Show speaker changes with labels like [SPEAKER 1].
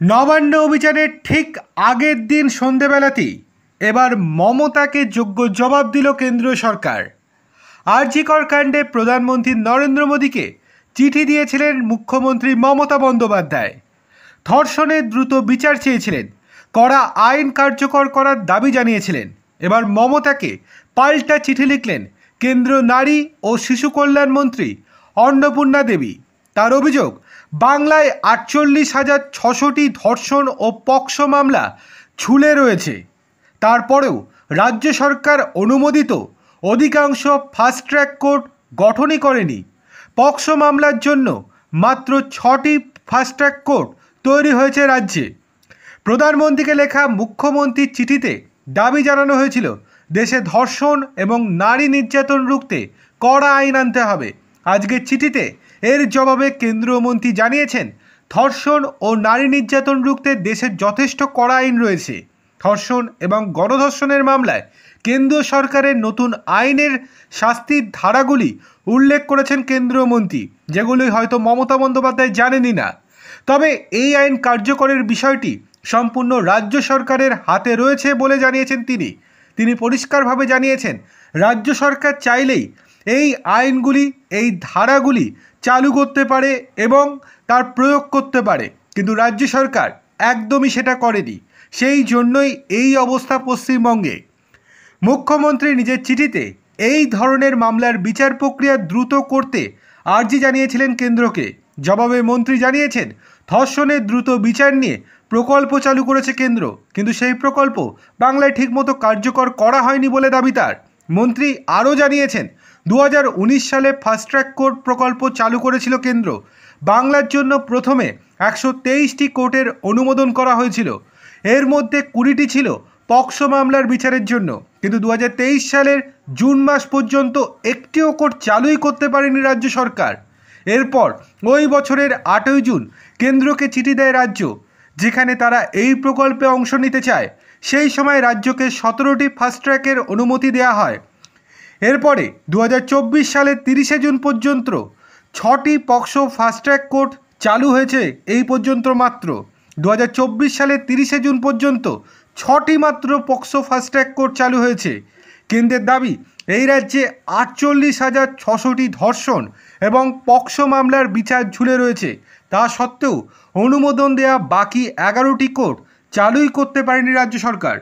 [SPEAKER 1] নবান্ন অভিযানের ঠিক আগের দিন সন্ধেবেলাতেই এবার মমতাকে যোগ্য জবাব দিল কেন্দ্রীয় সরকার। আরজি কর কাণ্ডে প্রধানমন্ত্রী নরেন্দ্র মোদীকে চিঠি দিয়েছিলেন মুখ্যমন্ত্রী মমতা বন্দ্যোপাধ্যায়। ধর্ষণের দ্রুত বিচার চেয়েছিলেন, কড়া আইন কার্যকর করার দাবি জানিয়েছিলেন। এবার মমতাকে পাল্টা চিঠি লিখলেন কেন্দ্র নারী ও শিশু কল্যাণ মন্ত্রী অন্নপূর্ণা দেবী। তার অভিযোগ, বাংলায় 48,600টি ধর্ষণ ও পক্সো মামলা ঝুলে রয়েছে। তারপরেও রাজ্য সরকার অনুমোদিত অধিকাংশ ফাস্ট ট্র্যাক কোর্ট গঠনই করেনি। পক্সো মামলার জন্য মাত্র 6টি ফাস্ট ট্র্যাক কোর্ট তৈরি হয়েছে রাজ্যে। প্রধানমন্ত্রীকে লেখা মুখ্যমন্ত্রীর চিঠিতে দাবি জানানো হয়েছিল দেশে ধর্ষণ এবং নারী নির্যাতন রুখতে কড়া আইন আনতে হবে। আজকের চিঠিতে এর জবাবে কেন্দ্রীয় মন্ত্রী জানিয়েছেন, ধর্ষণ ও নারী নির্যাতন রুখতে দেশের যথেষ্ট কড়া আইন রয়েছে। ধর্ষণ এবং গণধর্ষণের মামলায় কেন্দ্রীয় সরকারের নতুন আইনের শাস্তির ধারাগুলি উল্লেখ করেছেন কেন্দ্রীয় মন্ত্রী, যেগুলি হয়তো মমতা বন্দ্যোপাধ্যায় জানেনই না। তবে এই আইন কার্যকরের বিষয়টি সম্পূর্ণ রাজ্য সরকারের হাতে রয়েছে বলে জানিয়েছেন তিনি পরিষ্কারভাবে জানিয়েছেন, রাজ্য সরকার চাইলেই এই আইনগুলি, এই ধারাগুলি চালু করতে পারে এবং তার প্রয়োগ করতে পারে, কিন্তু রাজ্য সরকার একদমই সেটা করেনি। সেই জন্যই এই অবস্থা পশ্চিমবঙ্গে। মুখ্যমন্ত্রী নিজের চিঠিতে এই ধরনের মামলার বিচার প্রক্রিয়া দ্রুত করতে আর্জি জানিয়েছিলেন কেন্দ্রকে। জবাবে মন্ত্রী জানিয়েছেন, ধর্ষণের দ্রুত বিচার নিয়ে প্রকল্প চালু করেছে কেন্দ্র, কিন্তু সেই প্রকল্প বাংলায় ঠিকমতো কার্যকর করা হয়নি বলে দাবি তার। মন্ত্রী আরও জানিয়েছেন, 2019 সালে ফাস্ট ট্র্যাক কোর্ট প্রকল্প চালু করেছিল কেন্দ্র। বাংলার জন্য প্রথমে 123টি কোর্টের অনুমোদন করা হয়েছিল। এর মধ্যে 20টি ছিল পক্সো মামলার বিচারের জন্য, কিন্তু 2023 সালের জুন মাস পর্যন্ত একটিও কোর্ট চালুই করতে পারেনি রাজ্য সরকার। এরপর ওই বছরের 8ই জুন কেন্দ্রকে চিঠি দেয় রাজ্য, যেখানে তারা এই প্রকল্পে অংশ নিতে চায়। সেই সময় রাজ্যকে 17টি ফাস্ট ট্র্যাকের অনুমতি দেওয়া হয়। এরপরে 2024 সালের 30শে জুন পর্যন্ত 6টি পক্সো ফাস্ট ট্র্যাক কোর্ট চালু হয়েছে। এই পর্যন্ত মাত্র 2024 সালের 30শে জুন পর্যন্ত 6টি মাত্র পক্সো ফাস্ট ট্র্যাক কোর্ট চালু হয়েছে। কেন্দ্রের দাবি, এই রাজ্যে 48,600টি ধর্ষণ এবং পক্সো মামলার বিচার ঝুলে রয়েছে। তা সত্ত্বেও অনুমোদন দেওয়া বাকি 11টি কোর্ট চালুই করতে পারেনি রাজ্য সরকার।